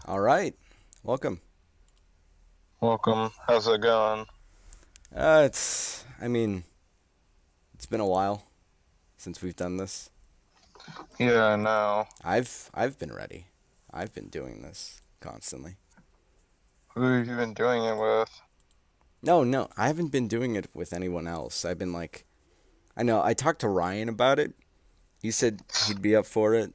All right. Welcome. Welcome. How's it going? It's been a while since we've done this. Yeah, I know. I've been ready. I've been doing this constantly. Who have you been doing it with? No, no, I haven't been doing it with anyone else. I know, I talked to Ryan about it. He said he'd be up for it,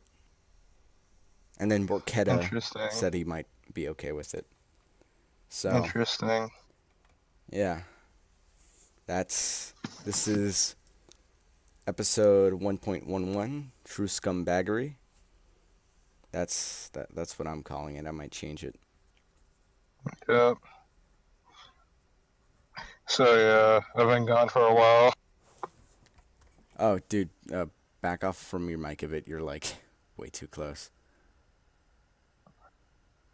and then Borchetta Interesting. said he might be okay with it. So, Interesting. yeah, this is episode 1.11, True Scumbaggery. That's what I'm calling it. I might change it. Yep. So yeah, I've been gone for a while. Oh, dude, back off from your mic a bit. You're like way too close.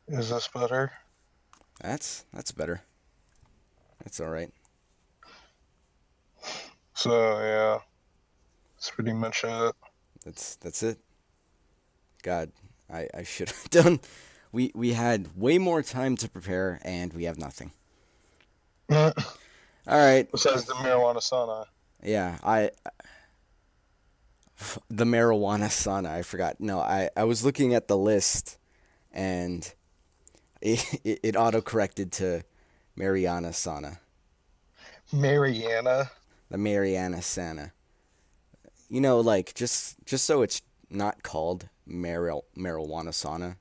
Is this better? That's better. That's all right. So yeah, that's pretty much it. That's it. God, I should have done. We had way more time to prepare, and we have nothing. All right. Besides the marijuana sauna. Yeah, the marijuana sauna. I forgot. No, I was looking at the list, and it auto corrected to Mariana sauna. Mariana. The Mariana sauna. Like just so it's not called marijuana sauna.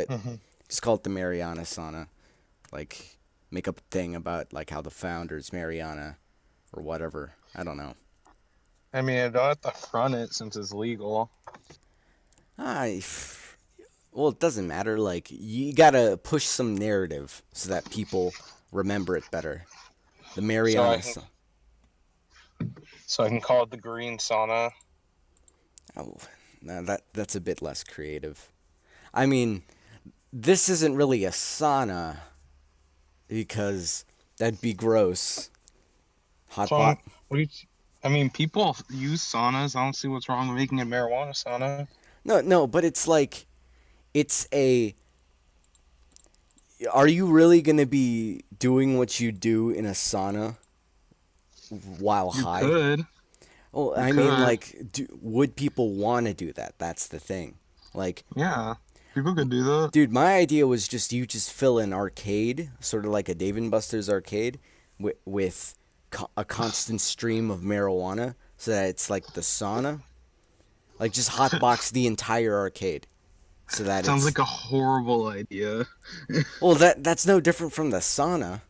hmm Just call it the Mariana sauna. Like make up a thing about like how the founders Mariana or whatever. I don't know. I mean, I don't have to front it since it's legal. I well, it doesn't matter. Like you gotta push some narrative so that people remember it better. The So I Mariana. can so I can call it the green sauna. Oh, no, that's a bit less creative. I mean, this isn't really a sauna because that'd be gross. Hot So I'm, pot. what do you? I mean, people use saunas. I don't see what's wrong with making a marijuana sauna. No, no, but it's like it's a. Are you really gonna be doing what you do in a sauna while You high? could. Well, You I mean, could. like, would people want to do that? That's the thing. Like, Yeah. People could do that. dude, my idea was just you just fill an arcade, sort of like a Dave and Buster's arcade, with a constant stream of marijuana, so that it's like the sauna. Like, just hotbox the entire arcade, so that Sounds it's like a horrible idea. well, that's no different from the sauna.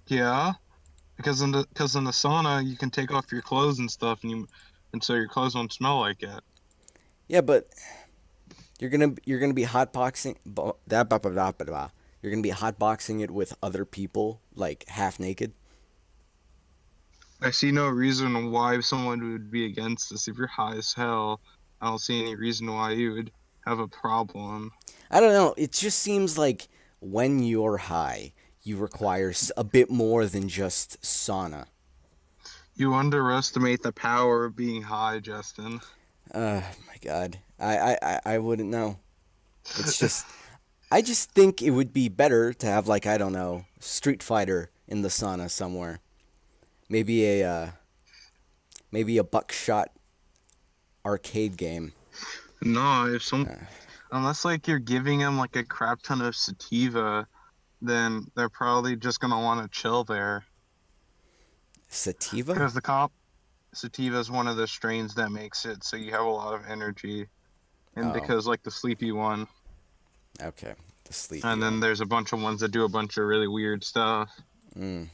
Yeah, because in the sauna you can take off your clothes and stuff, and so your clothes won't smell like it. Yeah, but you're gonna be hotboxing you're gonna be hotboxing it with other people, like half naked. I see no reason why someone would be against this. If you're high as hell, I don't see any reason why you would have a problem. I don't know. It just seems like when you're high, you require a bit more than just sauna. You underestimate the power of being high, Justin. My God, I wouldn't know. It's just, I just think it would be better to have like I don't know, Street Fighter in the sauna somewhere. Maybe maybe a buckshot arcade game. No, if some Uh, unless like you're giving them like a crap ton of sativa, then they're probably just gonna want to chill there. Sativa? Because the comp sativa is one of the strains that makes it so you have a lot of energy, and Oh, because like the sleepy one, okay. The sleepy and then one. there's a bunch of ones that do a bunch of really weird stuff. Mm,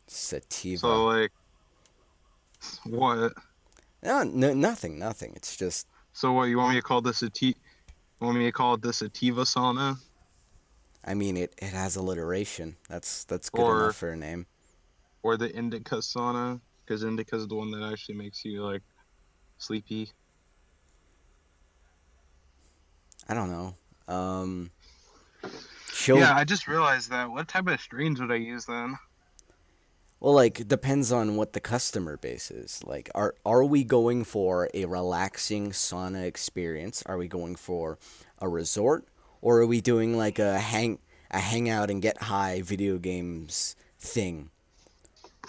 sativa. So like what? No, no, nothing, nothing. It's just, So what you want me to call this Want me to call it the sativa sauna, I mean, it has alliteration. That's good enough or for a name. or the indica sauna? Because indica is the one that actually makes you like sleepy. I don't know. Chill. Yeah, I just realized that. What type of strains would I use then? Well, like it depends on what the customer base is. Like, are we going for a relaxing sauna experience? Are we going for a resort, or are we doing like a hangout and get high video games thing?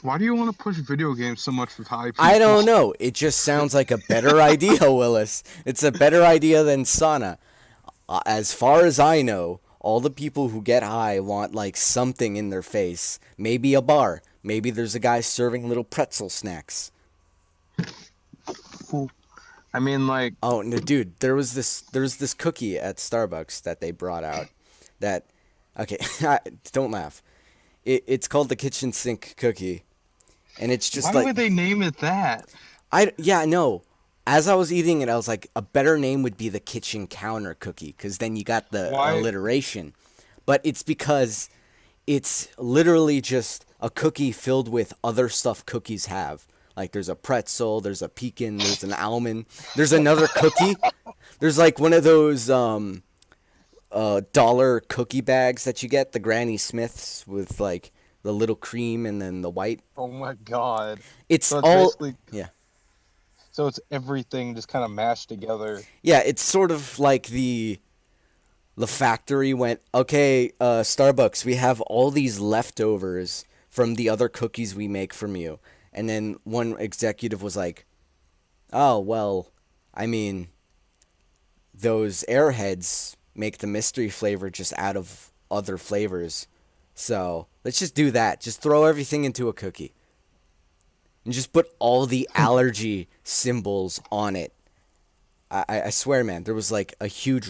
Why do you want to push video games so much with high I people? don't know. It just sounds like a better idea, Willis. It's a better idea than sauna. As far as I know, all the people who get high want like something in their face. Maybe a bar. Maybe there's a guy serving little pretzel snacks. I mean, like, Oh no, dude, there was this cookie at Starbucks that they brought out. That okay, don't laugh. It's called the kitchen sink cookie, and it's just why like would they name it that? yeah, no. As I was eating it, I was like, a better name would be the kitchen counter cookie, because then you got the Why? alliteration. But it's because it's literally just a cookie filled with other stuff cookies have. Like there's a pretzel, there's a pecan, there's an almond, there's another cookie. There's like one of those dollar cookie bags that you get, the Granny Smiths with like the little cream and then the white. Oh my god. It's So it's all basically, yeah. so it's everything just kind of mashed together. Yeah, it's sort of like the factory went, okay, Starbucks, we have all these leftovers from the other cookies we make from you. And then one executive was like, oh, well, I mean, those airheads make the mystery flavor just out of other flavors. So let's just do that. Just throw everything into a cookie. And just put all the allergy symbols on it. I swear, man, there was like a huge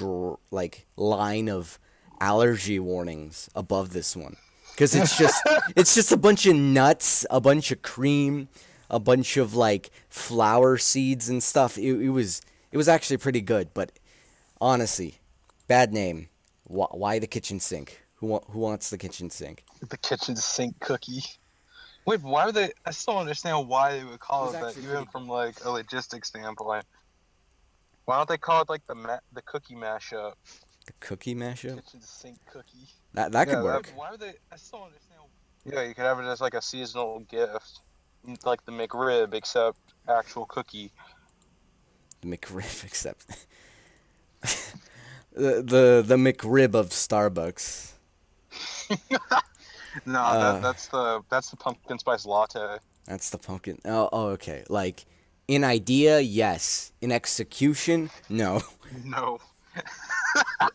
like line of allergy warnings above this one, because it's just a bunch of nuts, a bunch of cream, a bunch of like flower seeds and stuff. It was actually pretty good, but honestly, bad name. Why the kitchen sink? Who wants the kitchen sink? The kitchen sink cookie. Wait, why would they? I still don't understand why they would It call was it that, actually even pretty from like a logistics standpoint. Why don't they call it like the cookie mashup? The cookie mashup. Kitchen sink cookie. That could Yeah, work. why would they? I still don't understand. Yeah, you could have it as like a seasonal gift, like the McRib, except actual cookie. The McRib, except the McRib of Starbucks. No, that's the pumpkin spice latte. That's the pumpkin. Oh, okay. Like, in idea, yes. In execution, no. No.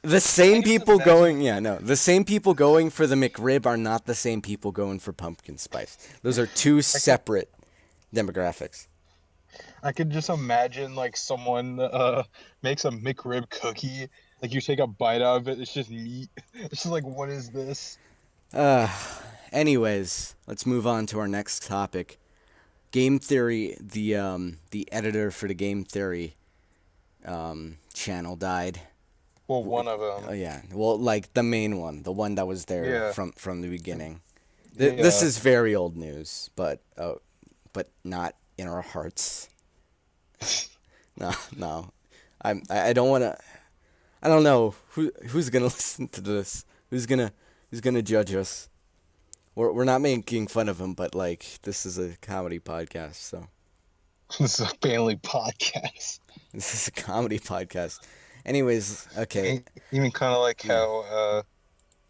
The I same can just people imagine. going, yeah, no. The same people going for the McRib are not the same people going for pumpkin spice. Those are two I could separate demographics. I could just imagine like someone makes a McRib cookie. Like you take a bite out of it, it's just meat. It's just like, what is this? Uh, anyways, let's move on to our next topic. Game Theory, the editor for the Game Theory channel died. Well, one of them. Oh yeah, well, like the main one, the one that was there Yeah. from the beginning. This Yeah. is very old news, but not in our hearts. No, no, I don't want to. I don't know who's gonna listen to this. Who's gonna judge us? We're not making fun of him, but like this is a comedy podcast, so This is a family podcast. this is a comedy podcast. Anyways, okay, You mean kind of like yeah, how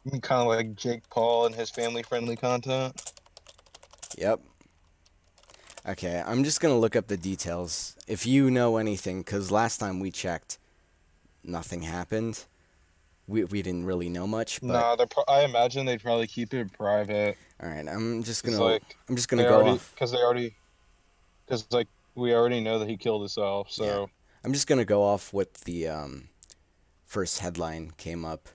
you mean kind of like Jake Paul and his family-friendly content? yep. Okay, I'm just gonna look up the details. If you know anything, because last time we checked, nothing happened. We didn't really know much, but Nah, I imagine they'd probably keep it private. all right. I'm just It's gonna like I'm just gonna go off. because like we already know that he killed himself. Yeah, So I'm just gonna go off what the first headline came up.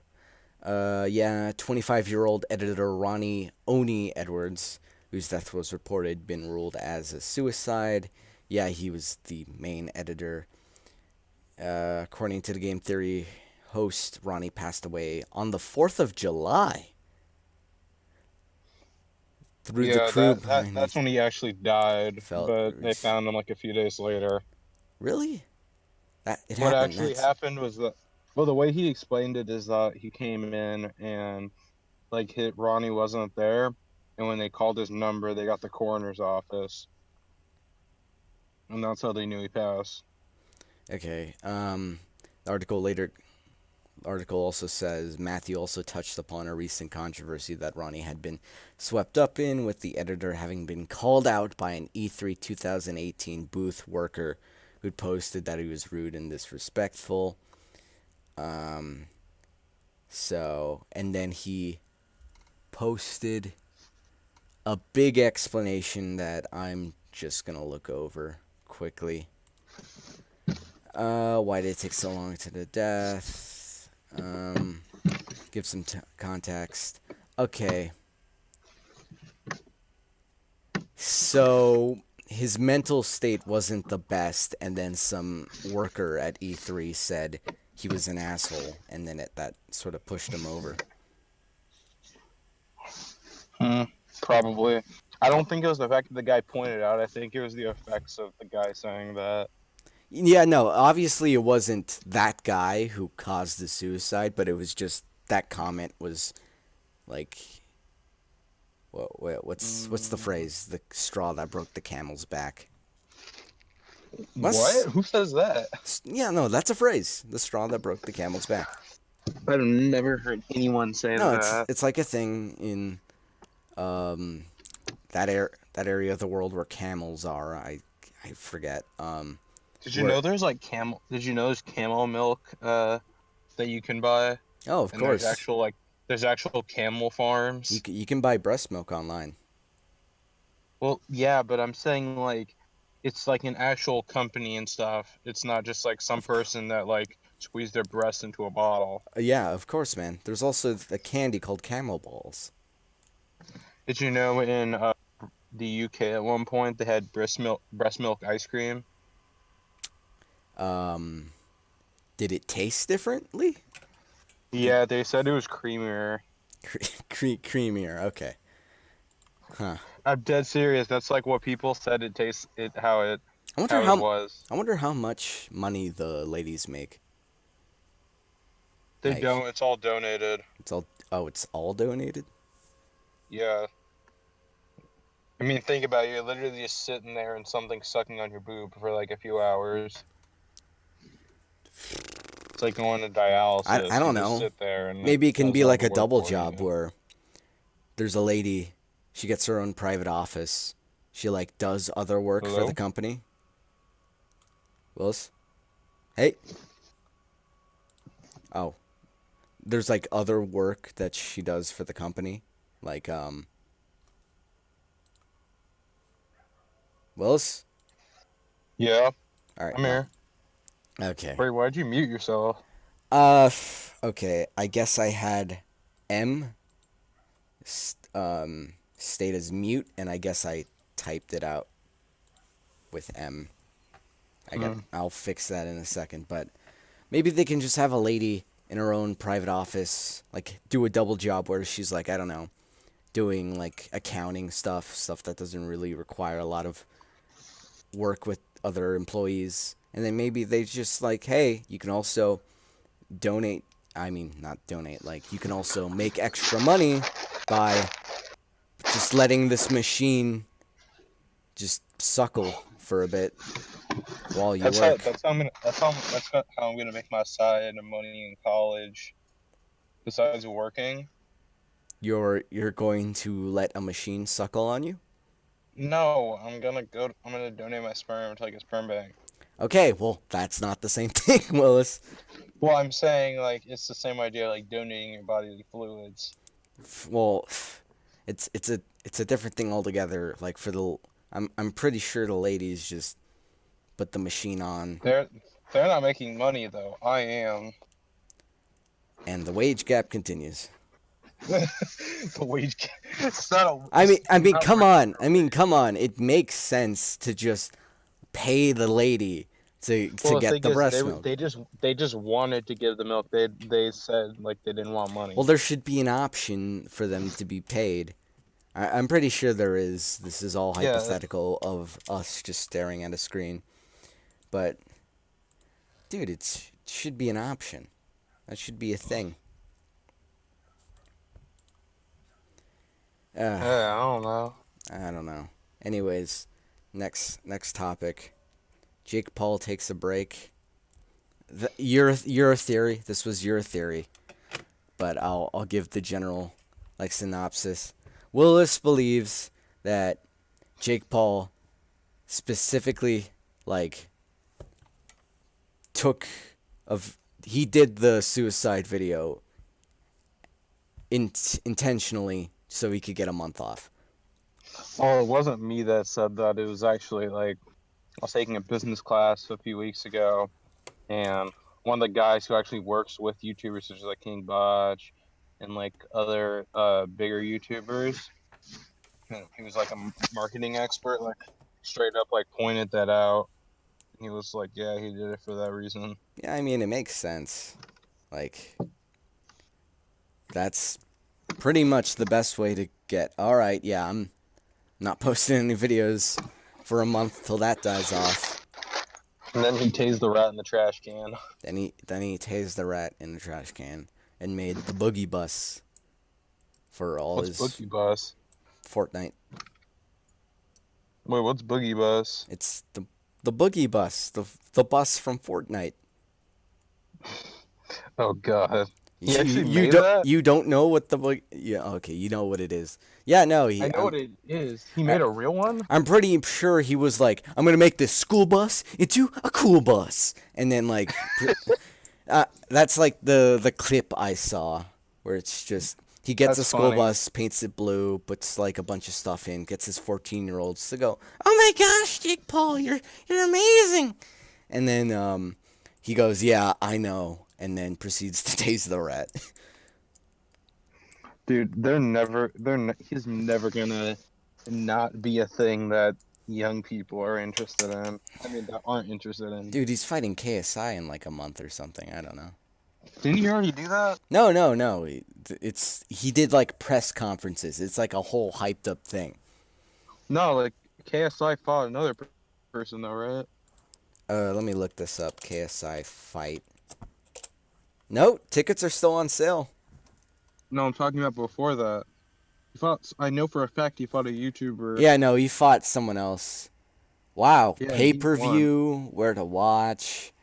Yeah, 25-year-old editor Ronnie Oni Edwards, whose death was reported, been ruled as a suicide. Yeah, he was the main editor. According to the Game Theory host, Ronnie passed away on the 4th of July. Through the yeah, crew behind that's when he actually died. felt But they found him like a few days later. really that it What happened. actually That's happened was that, well, the way he explained it is that he came in and like hit Ronnie wasn't there, and when they called his number, they got the coroner's office, and that's how they knew he passed. okay. The article later article also says Matthew also touched upon a recent controversy that Ronnie had been swept up in, with the editor having been called out by an E3 2018 booth worker who'd posted that he was rude and disrespectful. Um, and then he posted a big explanation that I'm just gonna look over quickly. Why did it take so long to the death? Give some context. Okay. So his mental state wasn't the best, and then some worker at E3 said he was an asshole, and then that sort of pushed him over. Probably. I don't think it was the fact that the guy pointed out. I think it was the effects of the guy saying that. Yeah, no, obviously it wasn't that guy who caused the suicide, but it was just that comment was like, what's the phrase? The straw that broke the camel's back. What? Who says that? Yeah, no, that's a phrase. The straw that broke the camel's back. I've never heard anyone say No, that. it's like a thing in that area of the world where camels are. I forget. Did you know there's like camel? Did you know there's camel milk that you can buy? Oh, of And course. there's actual camel farms. You can buy breast milk online. Well, yeah, but I'm saying like it's like an actual company and stuff. It's not just like some person that like squeezed their breast into a bottle. Yeah, of course, man. There's also a candy called Camel Balls. Did you know in the UK at one point they had breast milk ice cream? Did it taste differently? Yeah, they said it was creamier. Creamier. Okay. Huh. I'm dead serious. That's like what people said it tastes it how it I wonder how it was. I wonder how much money the ladies make. They Like, don't. It's all donated. it's all donated? Yeah. I mean, think about it. You're literally just sitting there and something sucking on your boob for like a few hours. It's like going to dialysis. I don't You just know. sit there and Maybe it can does be all like the a work double for job you. where there's a lady, she gets her own private office. She like does other work for Hello? the company. Willis? Hey. Oh. There's like other work that she does for the company. Like Willis? Yeah, All right. I'm here. Okay. Wait, why'd you mute yourself? Okay. I guess I had M stayed as mute, and I guess I typed it out with M. I'll fix that in a second, but maybe they can just have a lady in her own private office, like do a double job where she's like, I don't know, doing like accounting stuff that doesn't really require a lot of work with other employees. And then maybe they just like, hey, you can also donate. I mean, not donate. Like, you can also make extra money by just letting this machine just suckle for a bit while you work. That's how I'm gonna make my side of money in college. Besides working. You're going to let a machine suckle on you? No, I'm gonna donate my sperm to like a sperm bank. Okay, well, that's not the same thing, Willis. Well, I'm saying like it's the same idea like donating your bodily fluids. Well, it's a different thing altogether. Like for the I'm pretty sure the ladies just put the machine on, They're not making money though. I am. and the wage gap continues. The wage. It's not a. I mean, not come worth on. I mean, come on. It makes sense to just pay the lady to Well, the get thing the is, breast milk. they just wanted to give the milk. They said like they didn't want money. Well, there should be an option for them to be paid. I'm pretty sure there is. This is all Yeah, hypothetical of us just staring at a screen. But, dude, it should be an option. That should be a thing. yeah, I don't know. I don't know. Anyways, next topic. Jake Paul takes a break. Your theory. This was your theory, but I'll give the general like synopsis. Willis believes that Jake Paul specifically like took of he did the suicide video intentionally so he could get a month off. Oh, it wasn't me that said that. It was actually like I was taking a business class a few weeks ago, and one of the guys who actually works with YouTubers such as like King Botch and like other bigger YouTubers, he was like a marketing expert, like straight up like pointed that out. He was like, yeah, he did it for that reason. Yeah, I mean it makes sense. Like that's pretty much the best way to get. All right, yeah, I'm not posting any videos for a month till that dies off. And then he tased the rat in the trash can. Then he tased the rat in the trash can and made the boogie bus for all What's his Boogie Bus? Fortnite. Wait, what's Boogie Bus? It's the boogie bus, the bus from Fortnite. Oh God, he You, actually you made don't that? you don't know what the yeah, okay, you know what it is. Yeah, no, I know what it is. He I, made a real one? I'm pretty sure he was like, I'm gonna make this school bus into a cool bus, and then like, that's like the clip I saw where it's just he gets That's a school funny. bus, paints it blue, puts like a bunch of stuff in, gets his 14-year-olds to go, oh my gosh, Jake Paul, you're amazing, and then he goes, yeah, I know, and then proceeds to tase the rat. Dude, he's never gonna not be a thing that young people are interested in. I mean, that aren't interested in. Dude, he's fighting KSI in like a month or something. I don't know. Didn't he already do that? No, no, no. He did like press conferences. It's like a whole hyped up thing. No, like KSI fought another person though, right? Let me look this up. KSI fight. No, tickets are still on sale. No, I'm talking about before that. He fought. I know for a fact he fought a YouTuber. Yeah, no, he fought someone else. Wow, Yeah, and he won. pay-per-view, where to watch.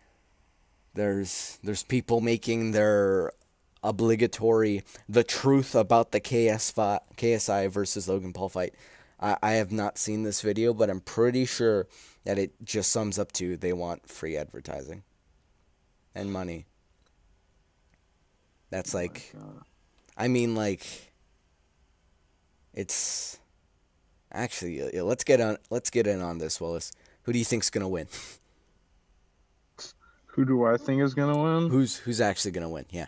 There's people making their obligatory the truth about the KSI versus Logan Paul fight. I have not seen this video, but I'm pretty sure that it just sums up to they want free advertising and money. That's like, I mean, like, it's actually let's get in on this, Willis. Who do you think's gonna win? Who do I think is gonna win? Who's actually gonna win? Yeah.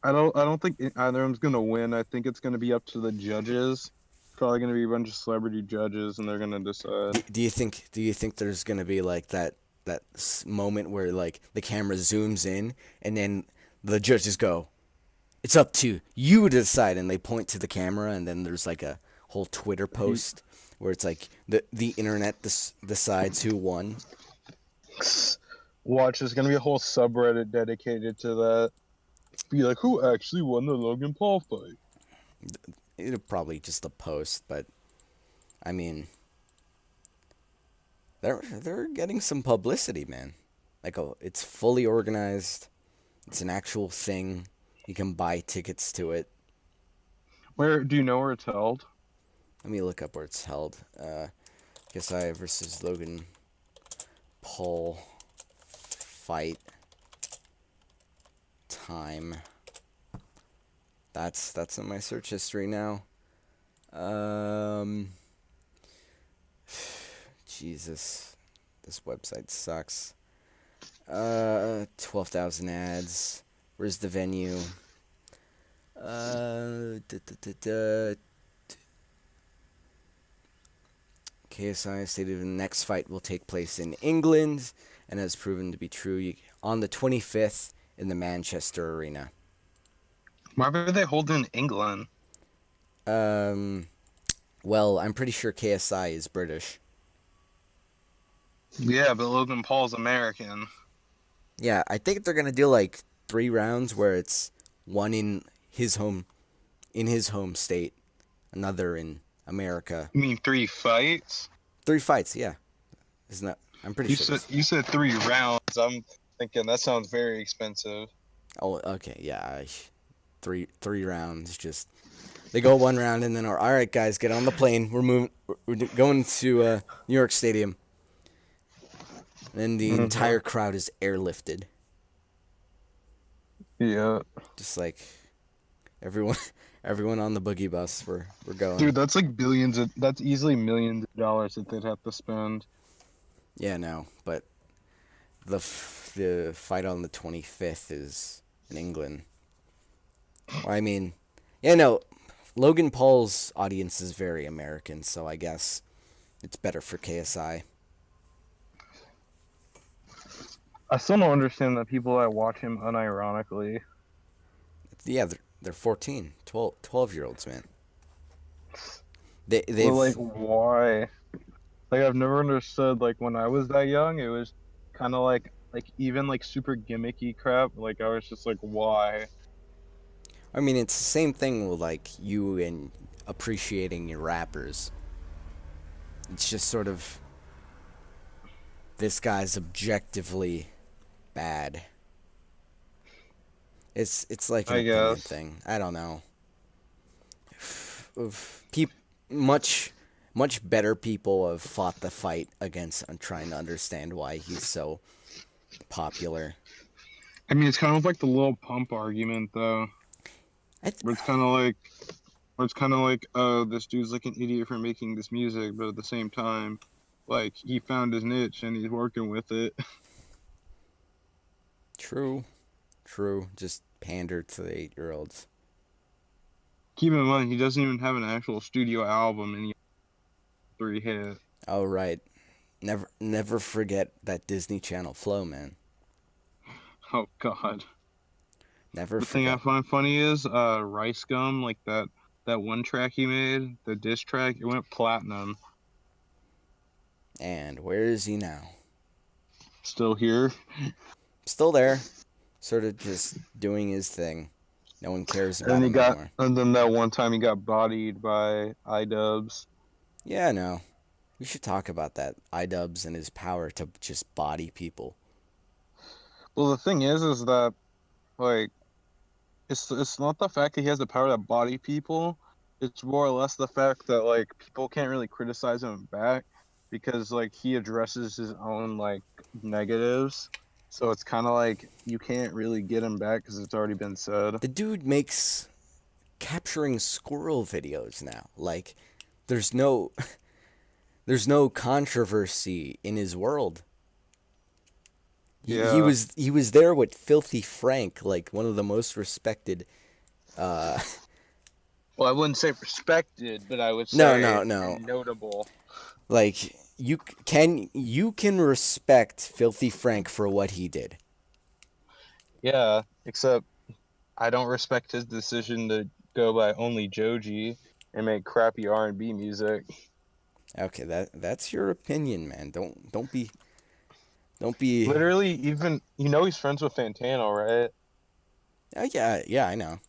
I don't think either of them's gonna win. I think it's gonna be up to the judges. Probably gonna be a bunch of celebrity judges, and they're gonna decide. Do you think there's gonna be like that moment where like the camera zooms in and then the judges go, it's up to you to decide, and they point to the camera, and then there's like a whole Twitter post where it's like the internet decides who won. Watch, there's gonna be a whole subreddit dedicated to that. Be like, who actually won the Logan Paul fight? It'll probably just a post, but I mean, they're getting some publicity, man. Like, oh, it's fully organized. It's an actual thing. You can buy tickets to it. Where do you know where it's held? Let me look up where it's held. KSI versus Logan Paul fight time. That's in my search history now. Jesus, this website sucks. 12,000 ads. Where's the venue? KSI stated the next fight will take place in England and has proven to be true on the 25th in the Manchester Arena. Why were they holding in England? Well, I'm pretty sure KSI is British. Yeah, but Logan Paul's American. Yeah, I think they're gonna do like 3 rounds where it's one in his home state, another in America. You mean 3 fights? 3 fights, yeah. Isn't that? I'm pretty You sure. said 3 rounds. I'm Thinking that sounds very expensive. Oh, okay, yeah. Three rounds. Just they go one round and then all right, guys, get on the plane. We're moving. We're going to New York Stadium. And then the Hmm. entire crowd is airlifted. Yeah. Just like everyone, everyone on the boogie bus. We're going. Dude, that's like that's easily millions of dollars that they'd have to spend. Yeah, no, but the fight on the 25th is in England. Well, I mean, yeah, no. Logan Paul's audience is very American, so I guess it's better for KSI. I still don't understand the people that watch him unironically. Yeah, they're 14, 12 year olds, man. Well, like, They've why? Like, I've never understood. Like, when I was that young, it was kind of like even like super gimmicky crap. Like, I was just like, why? I mean, it's the same thing with like you and appreciating your rappers. It's just sort of this guy's objectively bad. It's like an I opinion guess. thing. I don't know. Peop, much much better people have fought the fight against trying to understand why he's so popular. I mean, it's kind of like the little pump argument, though, I th- where it's kind of like, this dude's like an idiot for making this music, but at the same time, like, he found his niche and he's working with it. True, true. Just pander to the 8-year-olds. Keep in mind, he doesn't even have an actual studio album, and he has 3 hits. Oh right, never forget that Disney Channel flow, man. Oh God. Never The thing I forget. find funny is Rice Gum, like that one track he made, the diss track, it went platinum. And where is he now? Still here. Still there, sort of just doing his thing. No one cares And about him anymore. then that one time he got bodied by iDubbbz. Yeah, no. We should talk about that. iDubbbz and his power to just body people. Well, the thing is that like it's not the fact that he has the power to body people. It's more or less the fact that like people can't really criticize him back because like he addresses his own like negatives. So it's kind of like you can't really get him back because it's already been said. The dude makes capturing squirrel videos now. Like, there's no there's no controversy in his world. Yeah. He was there with Filthy Frank, like one of the most respected. Uh, Well, I wouldn't say respected, but I would no, say no, no. notable. Like you can respect Filthy Frank for what he did. Yeah, except I don't respect his decision to go by only Joji and make crappy R&B music. Okay, that's your opinion, man. Don't be. Literally, even he's friends with Fantano, right? Yeah, yeah, I know.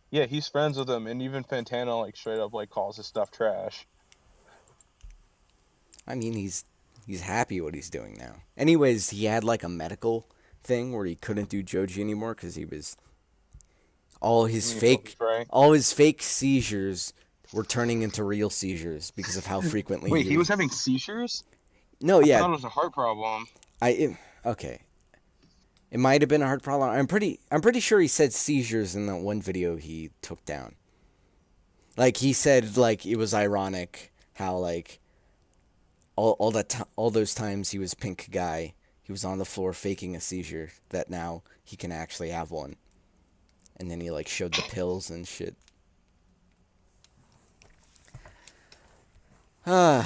Yeah, he's friends with him, and even Fantano like straight up like calls his stuff trash. I mean, he's happy what he's doing now. Anyways, he had like a medical thing where he couldn't do Joji anymore because he was all I his mean, Filthy fake Frank. all his fake seizures were turning into real seizures because of how frequently Wait, he he was was. having seizures? No, I yeah, thought it was a heart problem. okay. It might have been a heart problem. I'm pretty sure he said seizures in that one video he took down. Like he said like it was ironic how like all those times he was pink guy, he was on the floor faking a seizure that now he can actually have one. And then he like showed the pills and shit. Ah,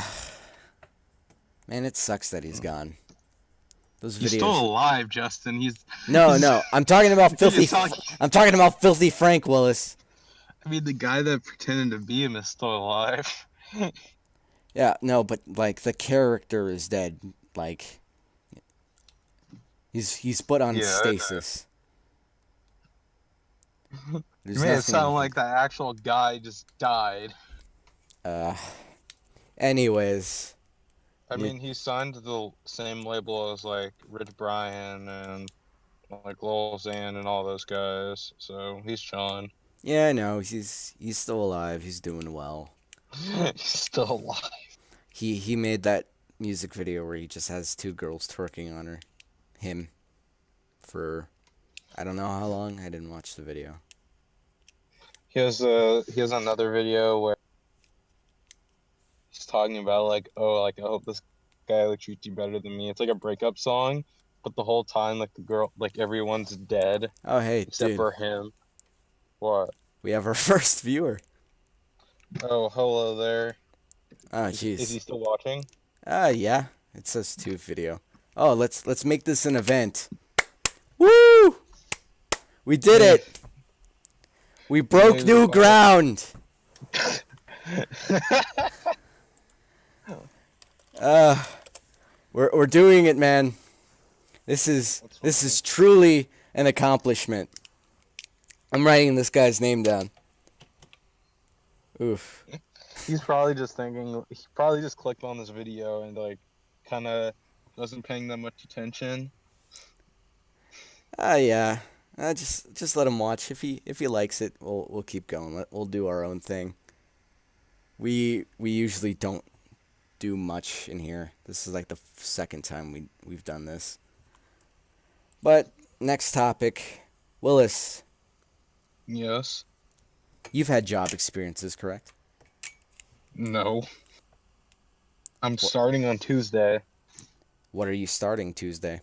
man, it sucks that he's gone. Those He's still videos. alive, Justin. No, He's no. I'm talking about making filthy. it sound like I'm talking about filthy Frank Willis. I mean the guy that pretended to be him is still alive. Yeah, no, but like the character is dead. Like he's put on Yeah, I know. stasis. You There's made it nothing he sound can. like that actual guy just died. Uh, anyways, I you, mean, he signed to the same label as like Rich Brian and like Lil Xan and all those guys. So he's chilling. Yeah, I know. He's still alive. He's doing well. He's still alive. He made that music video where he just has two girls twerking on him for I don't know how long. I didn't watch the video. He has another video where he's talking about like, oh, like I hope this guy like treats you better than me. It's like a breakup song, but the whole time like the girl, like everyone's dead Oh, hey, except dude. for him. What? We have our first viewer. Oh, hello there. Oh, Is he jeez. still watching? Yeah. It says two video. Oh, let's make this an event. Woo! We did Yeah. it. We We broke made new it live. ground. Uh, we're doing it, man. This is That's this funny. is truly an accomplishment. I'm writing this guy's name down. Oof. He's probably just thinking. He probably just clicked on this video and like, kind of wasn't paying that much attention. Yeah. Just let him watch. If he likes it, we'll keep going. We'll do our own thing. We usually don't do much in here. This is like the second time we've done this. But next topic, Willis. Yes. You've had job experiences, correct? No. I'm What starting on Tuesday. What are you starting Tuesday?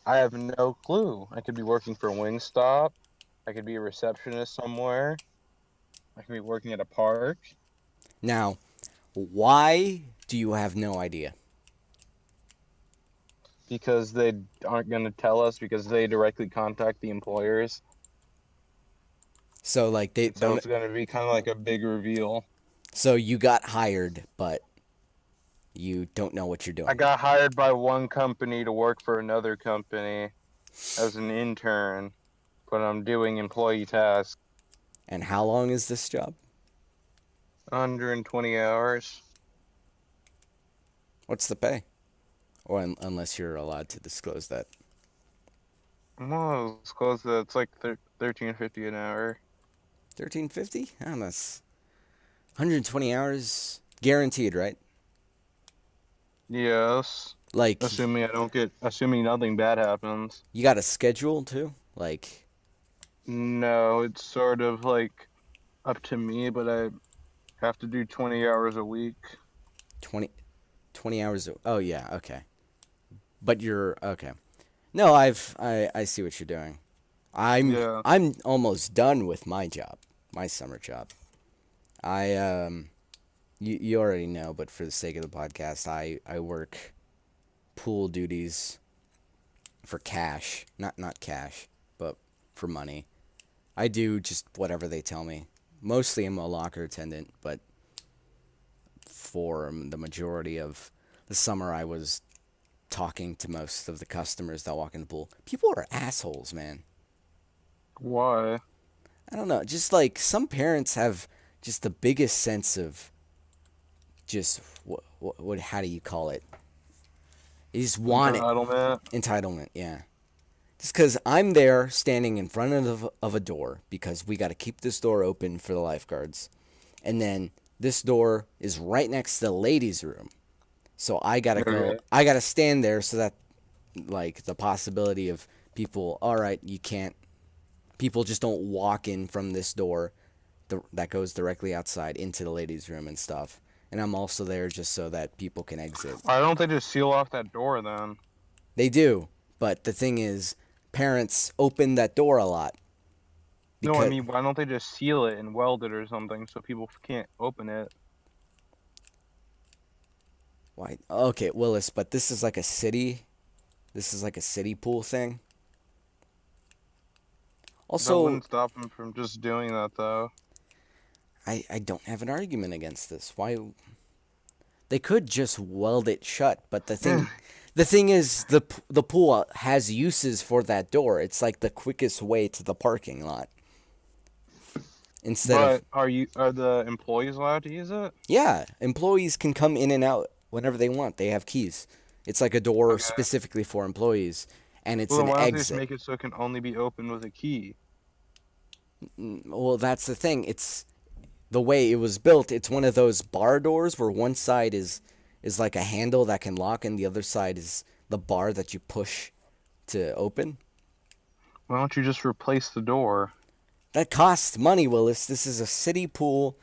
I have no clue. I could be working for Wingstop. I could be a receptionist somewhere. I could be working at a park Now, why do you have no idea? because they aren't going to tell us because they directly contact the employers. So like they And so don't. it's going to be kind of like a big reveal. So you got hired, but you don't know what you're I doing. got hired by one company to work for another company as an intern, but I'm doing employee tasks. And how long is this job? 120 hours. What's the pay? Or unless you're allowed to disclose that. No, it's close to, it's like 13.50 an hour. 13.50? That's 120 hours guaranteed, right? Yes. Like Assuming nothing bad happens. you got a schedule too? Like No, it's sort of like up to me, but I have to do 20 hours a week. 20 20 hours. Oh yeah, okay. But you're okay. No, I see what you're doing. I'm Yeah. I'm almost done with my job, my summer job. I you already know, but for the sake of the podcast, I work pool duties for cash, not cash, but for money. I do just whatever they tell me. Mostly I'm a locker attendant, but for the majority of the summer I was talking to most of the customers that walk in the pool. People are assholes, man. Why? I don't know. Just like some parents have just the biggest sense of just what how do you call it? They just want it. Entitlement. Entitlement, yeah. Just because I'm there standing in front of a door because we got to keep this door open for the lifeguards. And then this door is right next to the ladies' room. So I got to Okay. I got to stand there so that, like, the possibility of people, all right, you can't, people just don't walk in from this door that goes directly outside into the ladies' room and stuff. And I'm also there just so that people can exit. Why don't they just seal off that door then? They do, but the thing is, parents open that door a lot No, I because mean, why don't they just seal it and weld it or something so people can't open it? why? Okay, Willis, but this is like a city. This is like a city pool thing. That Also, wouldn't stop them from just doing that, though. I don't have an argument against this. Why they could just weld it shut, but the thing is the pool has uses for that door. It's like the quickest way to the parking lot. Instead of But are the employees allowed to use it? yeah, employees can come in and out whenever they want. They have keys. It's like a door Okay. specifically for employees. and it's Well, then an why don't they just exit. make it so it can only be opened with a key? Well, that's the thing. It's the way it was built. It's one of those bar doors where one side is like a handle that can lock, and the other side is the bar that you push to open. Why don't you just replace the door? That costs money, Willis. This is a city pool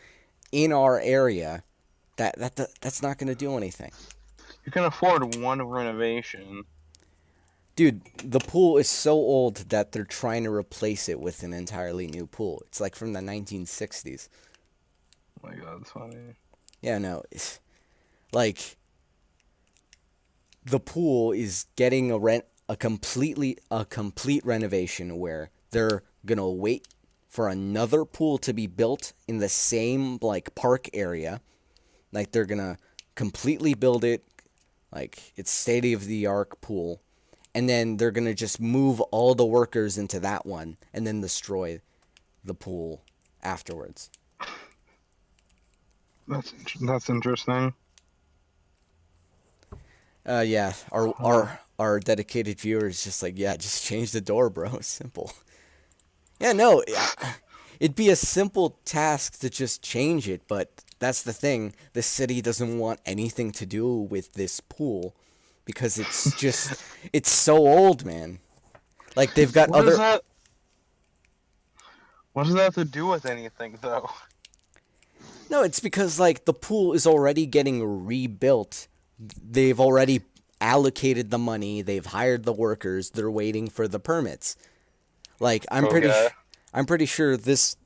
in our area. That's not going to do anything. You can afford one renovation. Dude, the pool is so old that they're trying to replace it with an entirely new pool. It's like from the 1960s. Oh my god, that's funny. Yeah, no. Like the pool is getting a complete renovation where they're going to wait for another pool to be built in the same like park area. Like they're going to completely build it like it's state of the art pool, and then they're going to just move all the workers into that one and then destroy the pool afterwards. That's interesting. Yeah, our Huh. our dedicated viewers just like, yeah, just change the door, bro. Simple. Yeah, no, it'd be a simple task to just change it, but that's the thing. The city doesn't want anything to do with this pool because it's so old, man. Like they've got What does other. that? What does that have to do with anything, though? No, it's because like the pool is already getting rebuilt. They've already allocated the money. They've hired the workers. They're waiting for the permits. Like Okay. I'm pretty sure this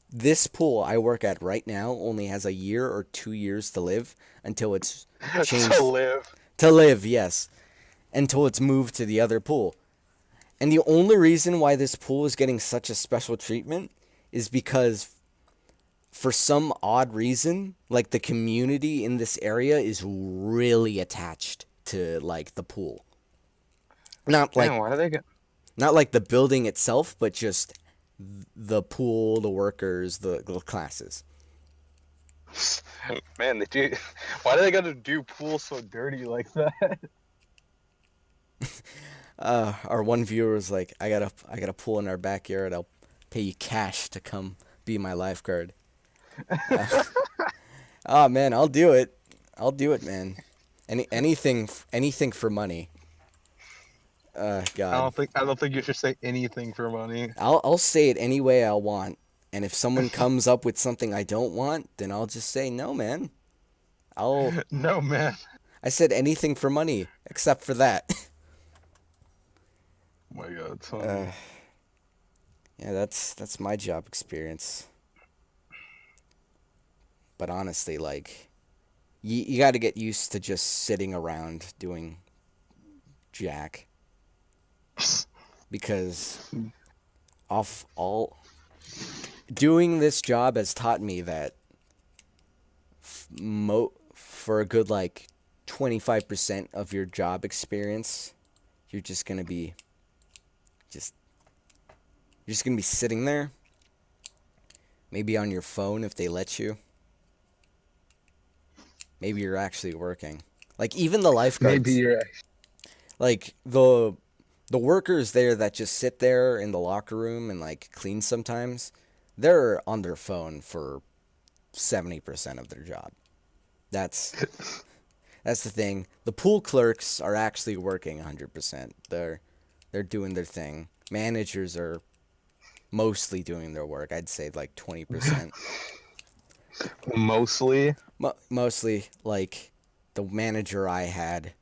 pool I work at right now only has a year or 2 years to live until it's To changed live. to live, yes, until it's moved to the other pool. And the only reason why this pool is getting such a special treatment is because for some odd reason, like the community in this area is really attached to like the pool. Not like Man, why do they get? not like the building itself, but just the pool, the workers, the classes. Man, they do. Why do they got to do pools so dirty like that? Our one viewer was like, I got a pool in our backyard. I'll pay you cash to come be my lifeguard. Uh, oh man, I'll do it. I'll do it, man. Anything for money. God. I don't think you should say anything for money. I'll say it any way I want. And if someone comes up with something I don't want, then I'll just say no, man. I'll No, man. I said anything for money except for that. Oh my god, it's funny. uh, yeah, that's my job experience. But honestly, like you got to get used to just sitting around doing jack because off all doing this job has taught me that for a good like 25% of your job experience, you're just going to be just you're just going to be sitting there, maybe on your phone if they let you. Maybe you're actually working. Like even the Maybe lifeguards, you're. like the workers there that just sit there in the locker room and like clean sometimes, they're on their phone for 70% of their job. That's that's the thing. The pool clerks are actually working 100%. They're doing their thing. Managers are mostly doing their work. I'd say like 20%. Mostly. Mostly like the manager I had,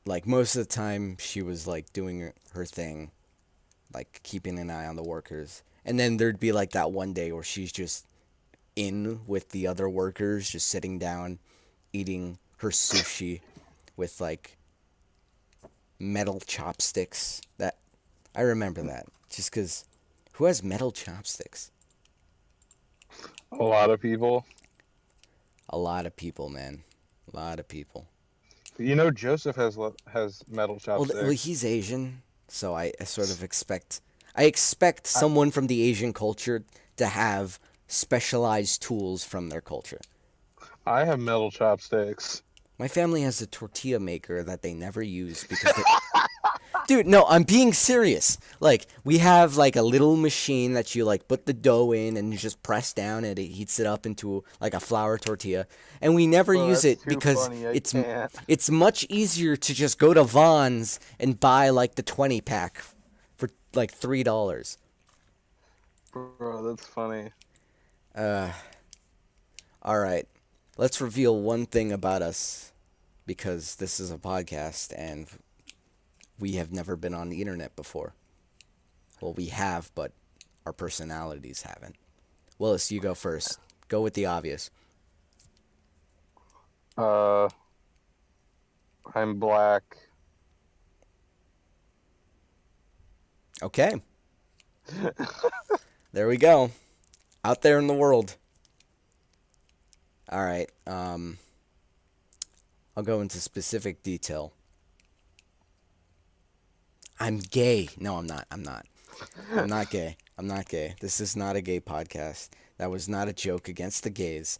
like most of the time she was like doing her thing, like keeping an eye on the workers. And then there'd be like that one day where she's just in with the other workers, just sitting down, eating her sushi with like metal chopsticks. That I remember that just because who has metal chopsticks? A lot of people. A lot of people, man. A lot of people. You know, Joseph has metal Well, chopsticks. he's Asian, so I sort of I expect I, someone from the Asian culture to have specialized tools from their culture. I have metal chopsticks. My family has a tortilla maker that they never use because Dude, no, I'm being serious. Like, we have like a little machine that you like put the dough in and you just press down and it heats it up into like a flour tortilla. And we never Bro, use that's it too because funny. I can't. it's much easier to just go to Vaughn's and buy like the 20 pack for like $3. Bro, that's funny. All right. Let's reveal one thing about us because this is a podcast and we have never been on the internet before. Well, we have, but our personalities haven't. Willis, you go first. Go with the obvious. Uh, I'm black. Okay. There we go. Out there in the world. All right. I'll go into specific detail. I'm gay. No, I'm not. I'm not. I'm not gay. I'm not gay. This is not a gay podcast. That was not a joke against the gays.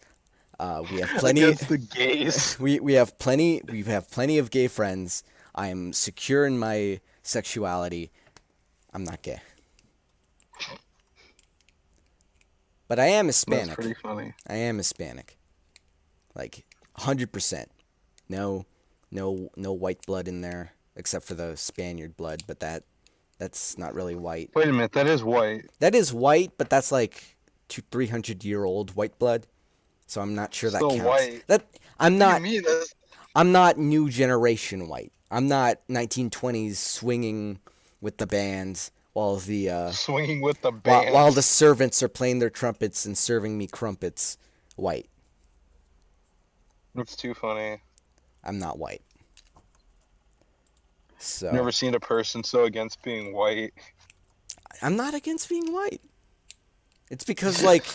We have plenty. Against the gays. We have plenty. We have plenty of gay friends. I am secure in my sexuality. I'm not gay. But I am Hispanic. That's pretty funny. I am Hispanic. Like 100%. No white blood in there except for the Spaniard blood, but that's not really white. Wait a minute, that is white. That is white, but that's like 300-year-old white blood. So I'm not sure that Still counts. white. I'm not. What do you mean that's... I'm not new generation white. I'm not 1920s swinging with the bands while the swinging with the band? while the servants are playing their trumpets and serving me crumpets. White. It's too funny. I'm not white. So Never seen a person so against being white. I'm not against being white. It's because like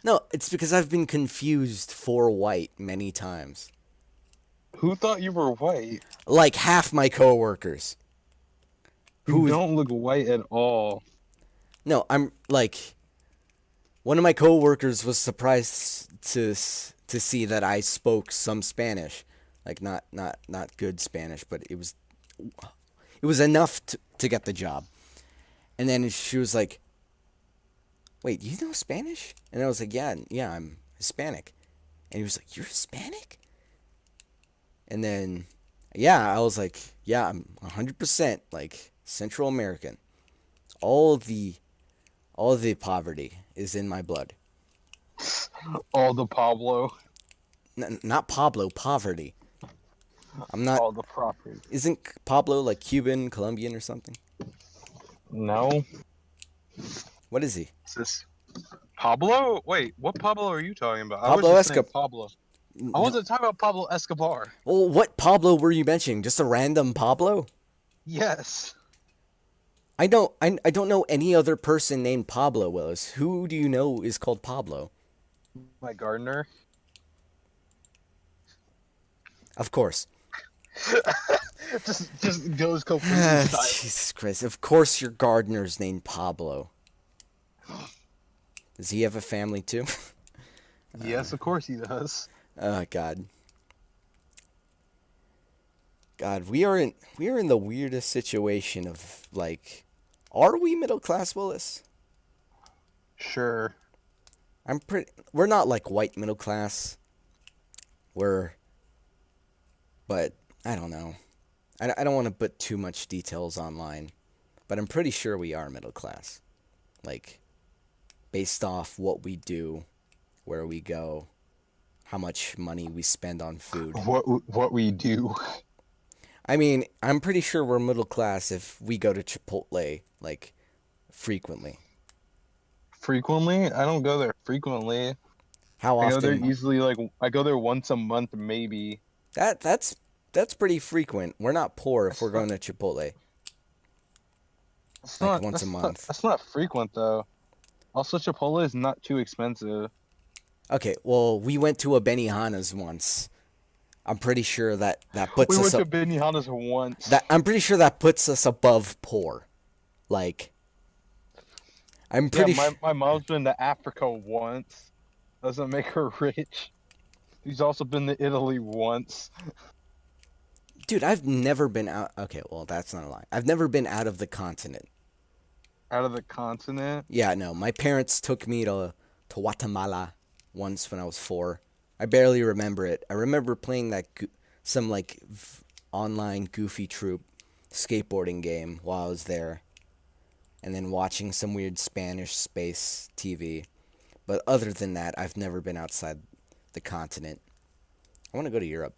no, it's because I've been confused for white many times. Who thought you were white? Like half my coworkers. You don't look white at all. No, I'm like one of my coworkers was surprised to see that I spoke some Spanish. Like not good Spanish, but it was enough to get the job. And then she was like, "Wait, you know Spanish?" And I was like, "Yeah, I'm Hispanic." And he was like, "You're Hispanic?" And then, yeah, I was like, "Yeah, I'm 100% like Central American. All the poverty is in my blood." All the Pablo. Not Pablo, poverty. I'm not. All the property. Isn't Pablo like Cuban, Colombian, or something? No. What is he? Is this Pablo? Wait, what Pablo are you talking about? Pablo I was just saying Escobar. Pablo. I wasn't talking about Pablo Escobar. Well, what Pablo were you mentioning? Just a random Pablo? Yes. I don't know any other person named Pablo, Willis. Who do you know is called Pablo? My gardener. Of course. just goes completely silent. Jesus Christ. Of course your gardener's named Pablo. Does he have a family too? Yes, of course he does. Oh God. God, we are in the weirdest situation of like, are we middle class, Willis? Sure. We're not like white middle class. But I don't know. I don't want to put too much details online, but I'm pretty sure we are middle class. Like, based off what we do, where we go, how much money we spend on food. What we do. I mean, I'm pretty sure we're middle class if we go to Chipotle, like, frequently. Frequently? I don't go there frequently. How I often? go there easily, like, I go there once a month, maybe. That's pretty frequent. We're not poor if we're going to Chipotle. Like once a month. That's not frequent, though. Also, Chipotle is not too expensive. Okay, well, we went to a Benihana's once. I'm pretty sure that puts We us. went to Benihana's once. I'm pretty sure that puts us above poor. Like, I'm pretty Yeah, my mom's been to Africa once. Doesn't make her rich. She's also been to Italy once. Dude, I've never been out. Okay, well, that's not a lie. I've never been out of the continent. Out of the continent? Yeah, no. My parents took me to Guatemala once when I was 4. I barely remember it. I remember playing some like online goofy troop skateboarding game while I was there, and then watching some weird Spanish space TV. But other than that, I've never been outside the continent. I want to go to Europe,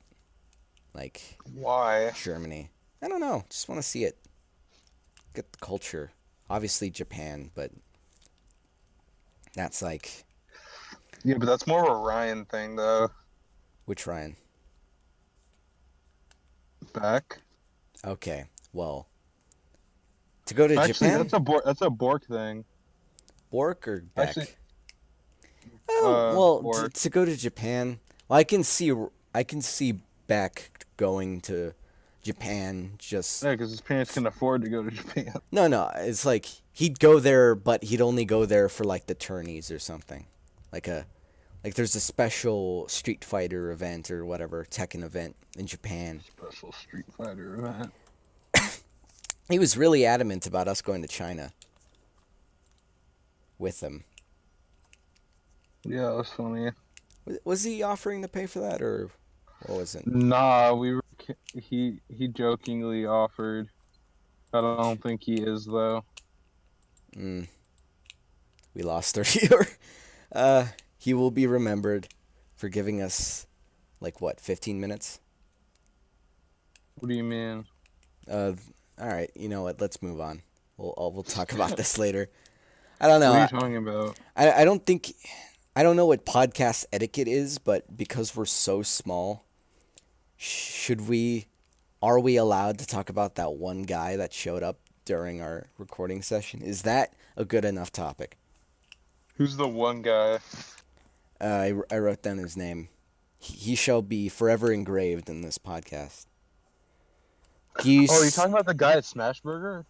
like Why? Germany. I don't know. Just want to see it. Get the culture. Obviously Japan, but that's like Yeah, but that's more of a Ryan thing, though. which Ryan? Beck. Okay, well, to go to Actually, Japan, that's a Bork thing. Bork or Beck? Actually, Oh, well, Bork. to go to Japan, well, I can see Beck going to Japan. Just Yeah, because his parents can afford to go to Japan. no. It's like he'd go there, but he'd only go there for like the tourneys or something, like there's a special Street Fighter event or whatever Tekken event in Japan. Special Street Fighter event. He was really adamant about us going to China with him. Yeah, that's funny. Was he offering to pay for that, or what was it? Nah, he jokingly offered. I don't think he is though. Mm, we lost our viewer. He will be remembered for giving us, like, what, 15 minutes? What do you mean? Uh, all right, you know what? Let's move on. We'll talk about this later. I don't know. What are you talking about? I don't think I don't know what podcast etiquette is, but because we're so small, are we allowed to talk about that one guy that showed up during our recording session? Is that a good enough topic? Who's the one guy? I wrote down his name. He shall be forever engraved in this podcast. Oh, you're Geese. talking about the guy at Smashburger?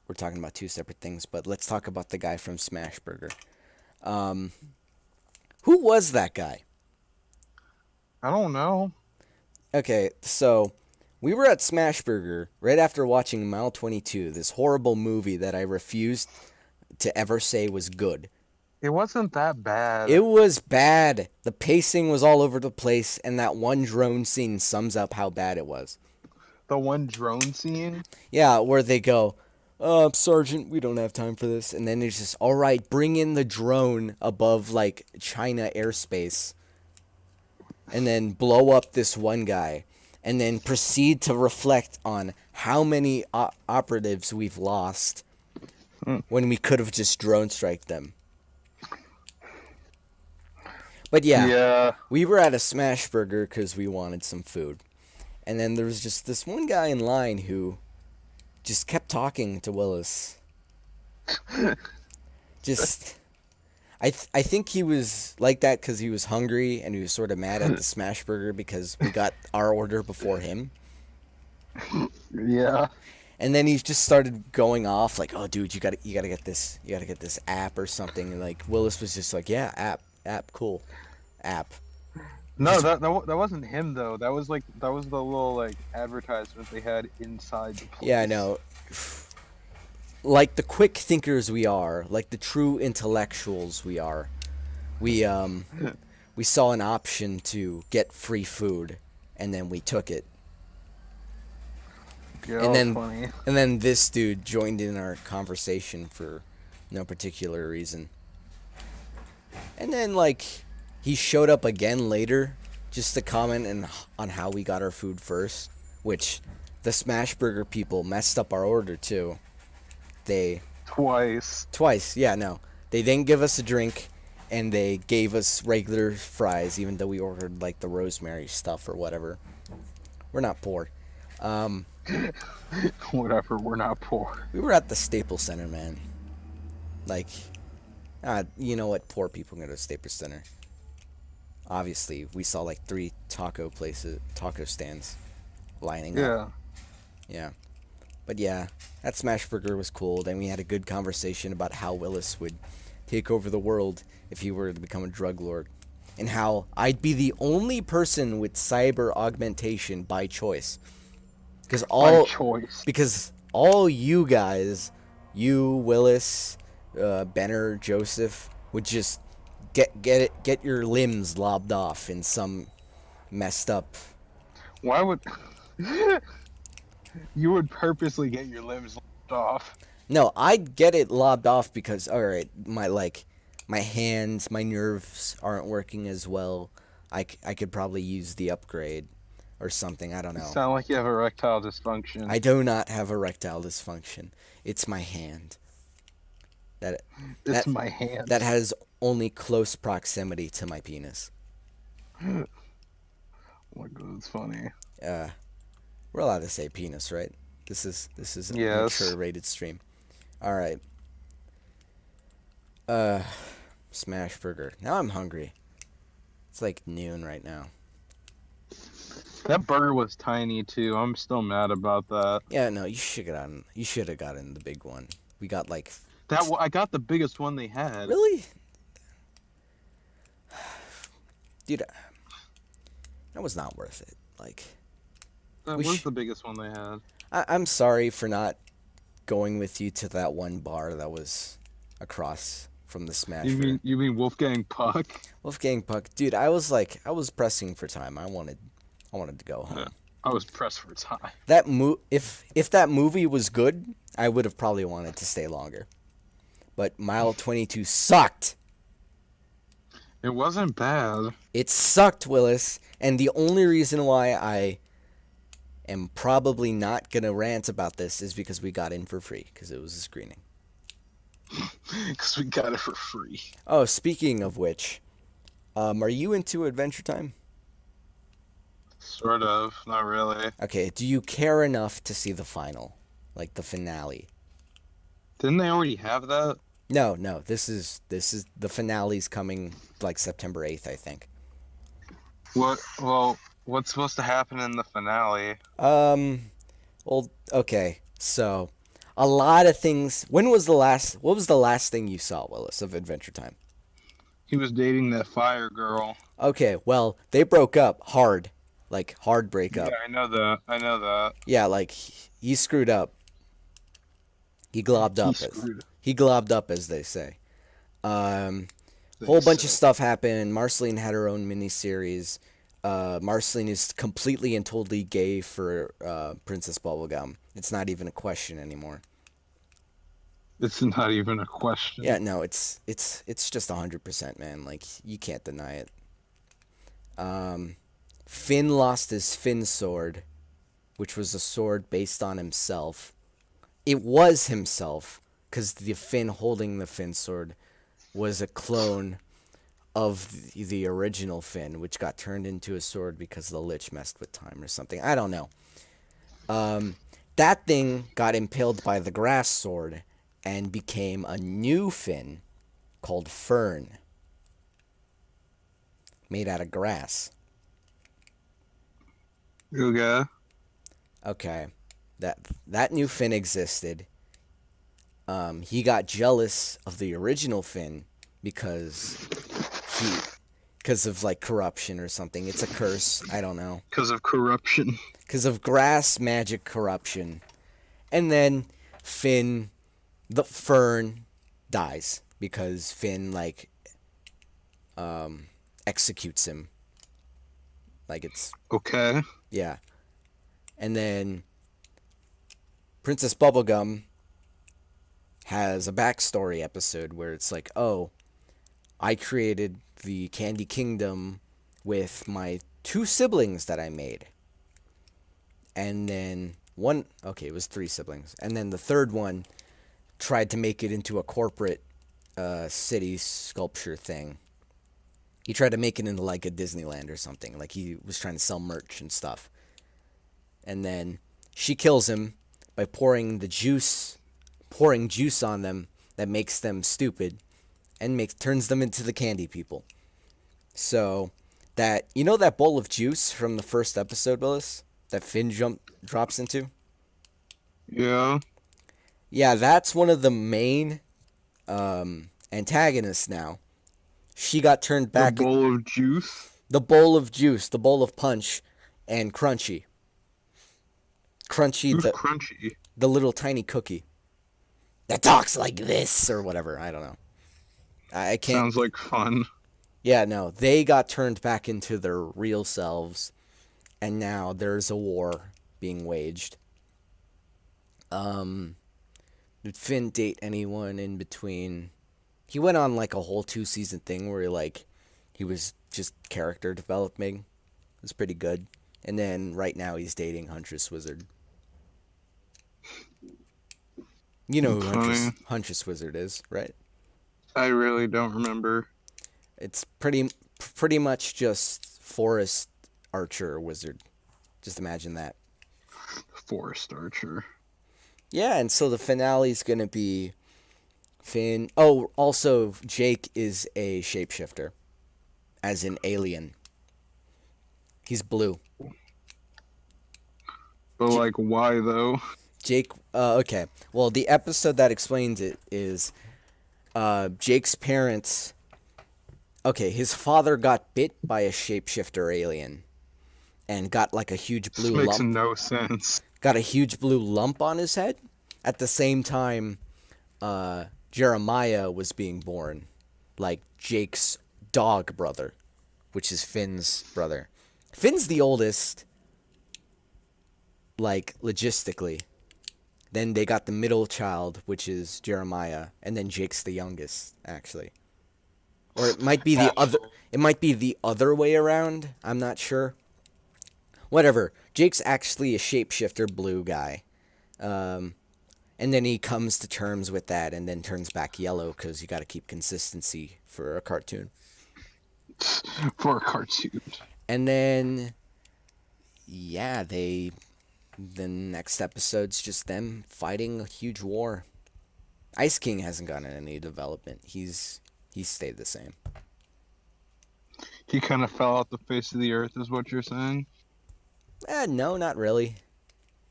We're talking about two separate things, but let's talk about the guy from Smashburger. Who was that guy? I don't know. Okay, so we were at Smashburger right after watching Mile 22, this horrible movie that I refused to ever say was good. It wasn't that bad. It was bad. The pacing was all over the place, and that one drone scene sums up how bad it was. The one drone scene? Yeah, where they go, Sergeant, we don't have time for this. And then it's just, all right, bring in the drone above, like, China airspace. And then blow up this one guy. And then proceed to reflect on how many operatives we've lost when we could have just drone striked them. But yeah, we were at a Smashburger because we wanted some food. And then there was just this one guy in line who just kept talking to Willis. Just, I think he was like that because he was hungry and he was sort of mad at the Smashburger because we got our order before him. Yeah. And then he just started going off like, "Oh, dude, you gotta get this app or something." And like Willis was just like, "Yeah, app, cool, app." No, that wasn't him though. That was the little like advertisement they had inside the place. Yeah, I know. Like the quick thinkers we are, like the true intellectuals we are, we saw an option to get free food, and then we took it. Yeah, funny. And then this dude joined in our conversation for no particular reason. And then like he showed up again later just to comment on how we got our food first, which the Smashburger people messed up our order too. They twice, yeah, no. They didn't give us a drink and they gave us regular fries even though we ordered like the rosemary stuff or whatever. We're not poor. Whatever, we're not poor. We were at the Staples Center, man. Like, you know what? Poor people go to Staples Center. Obviously, we saw like 3 taco stands lining up. Yeah. But yeah, that Smashburger was cool. Then we had a good conversation about how Willis would take over the world if he were to become a drug lord. and how I'd be the only person with cyber augmentation by choice. Because By all choice. because all you guys, you, Willis, Benner, Joseph, would just get your limbs lobbed off in some messed up. Why would you would purposely get your limbs lopped off? No, I'd get it lobbed off because all right, my hands, my nerves aren't working as well. I could probably use the upgrade or something. I don't You know. sound like you have erectile dysfunction. I do not have erectile dysfunction. It's my hand. That It's that my hand. that has only close proximity to my penis. Oh my god, it's funny. We're allowed to say penis, right? This is a Yes. mature rated stream. All right. Smash burger. Now I'm hungry. It's like noon right now. That burger was tiny too. I'm still mad about that. Yeah, no, you should have gotten the big one. We got like I got the biggest one they had. really, dude. That was not worth it. Like, That we was sh- the biggest one they had. I'm sorry for not going with you to that one bar that was across from the Smash. You mean Wolfgang Puck? Wolfgang Puck, dude. I was pressing for time. I wanted to go home. Yeah, I was pressed for time. If that movie was good, I would have probably wanted to stay longer. But Mile 22 sucked. It wasn't bad. It sucked, Willis. And the only reason why I am probably not gonna rant about this is because we got in for free because it was a screening. Because we got it for free. Oh, speaking of which, are you into Adventure Time? Sort of. Not really. Okay, do you care enough to see the final? Like the finale? Didn't they already have that? No, this is the finale's coming like September 8th, I think. What's supposed to happen in the finale? Well, okay. So, a lot of things. What was the last thing you saw, Willis, of Adventure Time? He was dating that fire girl. Okay, well, they broke up hard. Like hard breakup. Yeah, I know that. Yeah, like he screwed up. He globbed up. He globbed up, as they say. Whole bunch of stuff happened. Marceline had her own miniseries. Marceline is completely and totally gay for Princess Bubblegum. It's not even a question anymore. It's not even a question. Yeah, no, it's just 100%, man. Like you can't deny it. Finn lost his Finn sword, which was a sword based on himself. It was himself, because the Finn holding the Finn sword was a clone of the original Finn, which got turned into a sword because the Lich messed with time or something. I don't know. That thing got impaled by the grass sword and became a new Finn called Fern, made out of grass. Okay. Okay. That new Finn existed. He got jealous of the original Finn because of like corruption or something. It's a curse. I don't know. Because of corruption. Because of grass magic corruption. And then the Fern dies because Finn like executes him. Like it's Okay. yeah. And then Princess Bubblegum has a backstory episode where it's like, oh, I created the Candy Kingdom with my 2 siblings that I made. And then it was 3 siblings. And then the third one tried to make it into a corporate city sculpture thing. He tried to make it into like a Disneyland or something. Like he was trying to sell merch and stuff. And then she kills him by pouring juice on them that makes them stupid and turns them into the candy people. So that that bowl of juice from the first episode, Willis, that Finn drops into? Yeah. Yeah, that's one of the main antagonists now. She got turned The back. bowl of juice. The bowl of juice, the bowl of punch, and Crunchy. Crunchy, Who's the Crunchy? the little tiny cookie that talks like this or whatever. I don't know. I can't. Sounds like fun. Yeah, no. They got turned back into their real selves, and now there's a war being waged. Um, did Finn date anyone in between? He went on like a whole 2 season thing where he was just character developing. It was pretty good. And then right now he's dating Huntress Wizard. You know That's who funny. Huntress Wizard is, right? I really don't remember. It's pretty much just Forest Archer Wizard. Just imagine that. Forest Archer. Yeah, and so the finale's gonna be Finn. Oh, also Jake is a shapeshifter, as in alien. He's blue. But J- like, why though? Jake. Okay. Well, the episode that explains it is Jake's parents. Okay, his father got bit by a shapeshifter alien and got like a huge This blue makes lump. no sense. Got a huge blue lump on his head. At the same time, Jeremiah was being born, like Jake's dog brother, which is Finn's brother. Finn's the oldest, like logistically. Then they got the middle child, which is Jeremiah, and then Jake's the youngest, actually. Or it might be the other. Actually, It might be the other way around. I'm not sure. Whatever. Jake's actually a shapeshifter blue guy. Um, and then he comes to terms with that and then turns back yellow because you got to keep consistency for a cartoon. for a cartoon. And then, yeah, the next episode's just them fighting a huge war. Ice King hasn't gotten any development. He's stayed the same. He kind of fell off the face of the earth, is what you're saying? No, not really.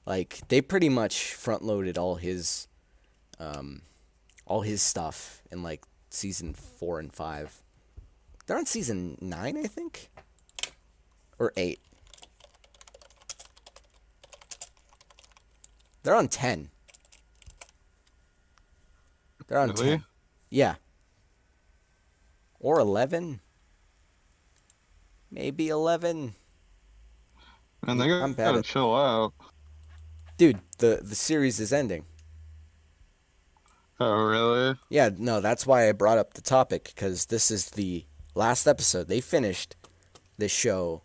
Like they pretty much front loaded um, all his stuff in like season 4 and 5. They're on season 9, I think, or 8. They're on 10. They're on Really? 10. Yeah, or 11, maybe 11. Man, they I'm bad gotta at chill out. dude. The series is ending. Oh, really? Yeah, no, that's why I brought up the topic because this is the last episode. They finished this show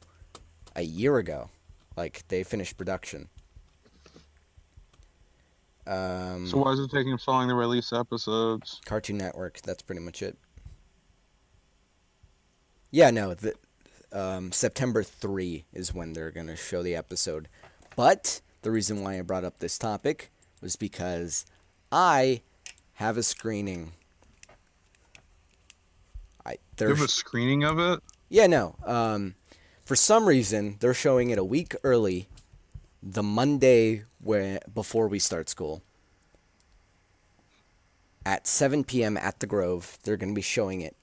a year ago. Like they finished production. So why is it taking so long to release episodes? Cartoon Network. That's pretty much it. Yeah, no. September 3 is when they're gonna show the episode. But the reason why I brought up this topic was because I have a screening. You have a screening of it? Yeah, no. For some reason, they're showing it a week early, the Monday before we start school. At 7 p.m. at the Grove, they're going to be showing it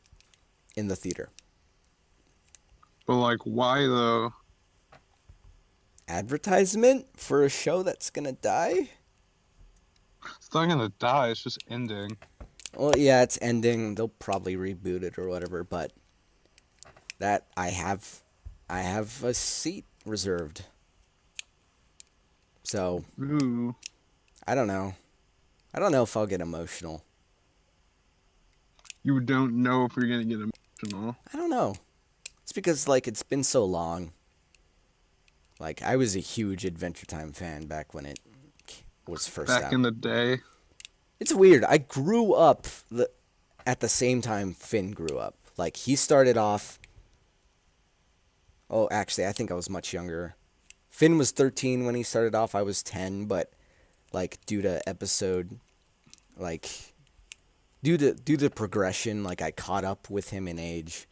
in the theater. But like, why though? Advertisement for a show that's going to die? It's not gonna die. It's just ending. Well, yeah, it's ending. They'll probably reboot it or whatever, but that I have a seat reserved. So, Ooh. I don't know. I don't know if I'll get emotional. You don't know if you're gonna get emotional. I don't know. It's because like it's been so long. Like I was a huge Adventure Time fan back when it was first Back out. in the day. It's weird. I grew up at the same time Finn grew up. Like he started off. Oh, actually, I think I was much younger. Finn was 13 when he started off. I was 10, but like due to episode, like due to progression, like I caught up with him in age.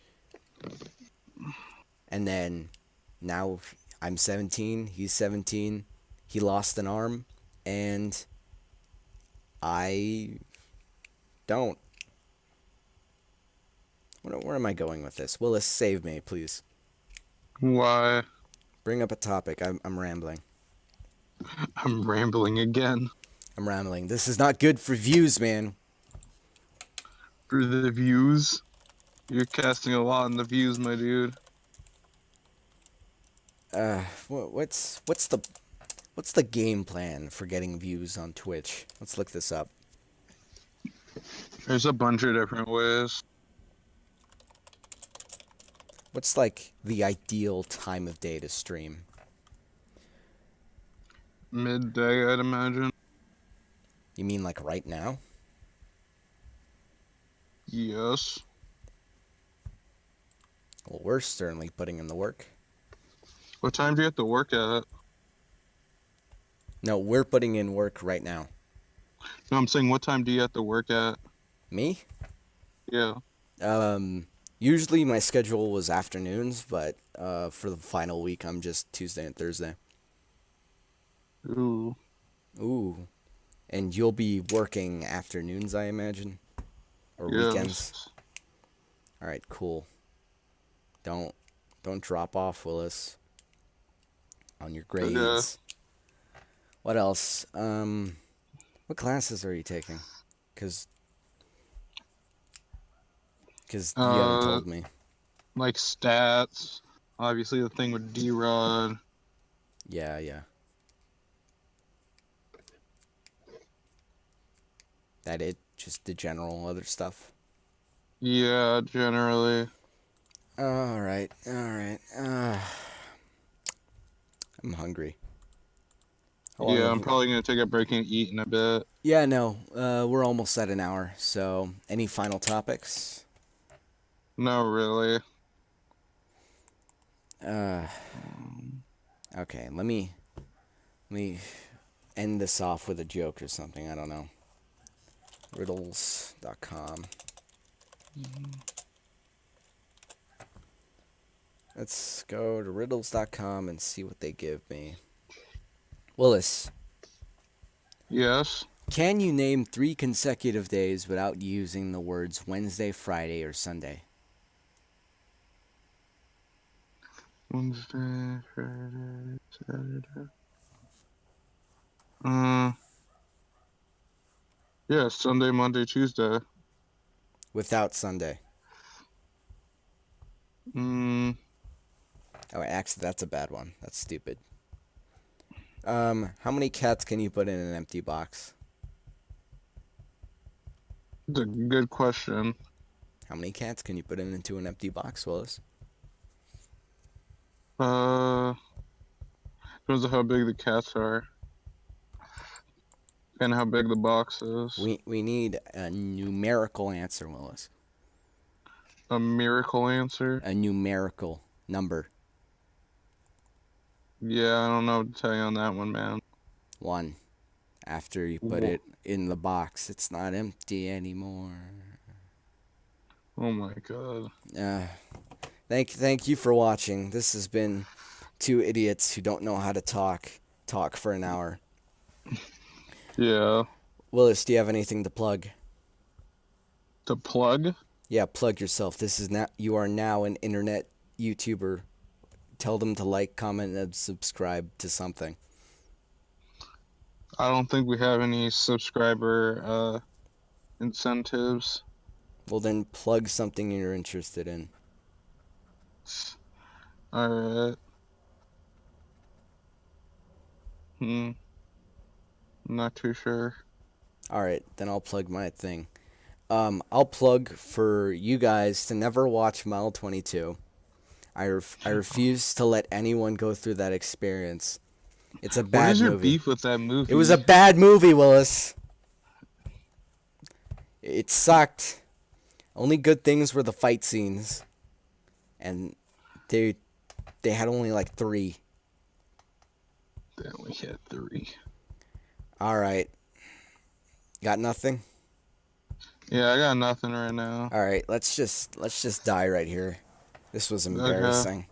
And then now I'm 17, he's 17. He lost an arm and I don't. Where am I going with this? Willis, save me, please. Why? Bring up a topic. I'm rambling. I'm rambling again. I'm rambling. This is not good for views, man. For the views. You're casting a lot in the views, my dude. What's the game plan for getting views on Twitch? Let's look this up. There's a bunch of different ways. What's like the ideal time of day to stream? Midday, I'd imagine. You mean like right now? Yes. Well, we're certainly putting in the work. What time do you have to work at? No, we're putting in work right now. No, I'm saying what time do you have to work at? Me? Yeah. Usually my schedule was afternoons, but for the final week, I'm just Tuesday and Thursday. Ooh. Ooh. And you'll be working afternoons, I imagine? Or weekends? Yes. Alright, cool. Don't drop off, Willis. On your grades. What else? What classes are you taking? Because you haven't told me. Like stats. Obviously, the thing with D-Rod. Yeah. That it? Just the general other stuff? Yeah, generally. Alright. I'm hungry. Yeah, I'm probably going to take a break and eat in a bit. Yeah, no. We're almost at an hour, so any final topics? No, really. Okay, let me end this off with a joke or something. I don't know. Riddles.com. Let's go to riddles.com and see what they give me. Willis, Yes. can you name 3 consecutive days without using the words Wednesday, Friday, or Sunday? Wednesday, Friday, Saturday. Yeah, Sunday, Monday, Tuesday. Without Sunday. Mm, Oh, actually, that's a bad one. That's stupid. How many cats can you put in an empty box? It's a good question. How many cats can you put into an empty box, Willis? Depends on how big the cats are and how big the box is. We need a numerical answer, Willis. A miracle answer? A numerical number. Yeah, I don't know what to tell you on that one, man. 1. After you put it in the box, it's not empty anymore. Oh my god. Thank you for watching. This has been 2 idiots who don't know how to talk for an hour. Yeah. Willis, do you have anything to plug? To plug? Yeah, plug yourself. You are now an internet YouTuber. Tell them to like, comment, and subscribe to something. I don't think we have any subscriber incentives. Well, then plug something you're interested in. Alright. Not too sure. Alright, then I'll plug my thing. I'll plug for you guys to never watch Mile 22. I refuse to let anyone go through that experience. It's a bad movie. What is your beef with that movie? It was a bad movie, Willis. It sucked. Only good things were the fight scenes. And they had only like 3. They only had 3. Alright. Got nothing? Yeah, I got nothing right now. Alright, let's just die right here. This was embarrassing. Okay.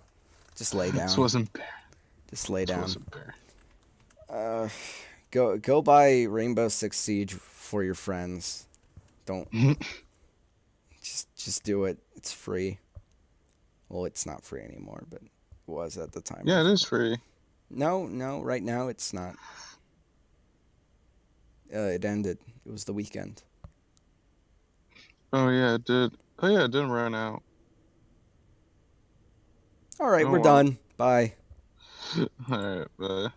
Just lay down. This wasn't fair. Just lay down. This wasn't fair. Go buy Rainbow Six Siege for your friends. Don't Just do it. It's free. Well, it's not free anymore, but it was at the time Yeah, it of. is free. No, right now it's not. It ended. It was the weekend. Oh yeah, it did. Oh yeah, it didn't run out. All right, Oh we're well. done. Bye. All right, bye.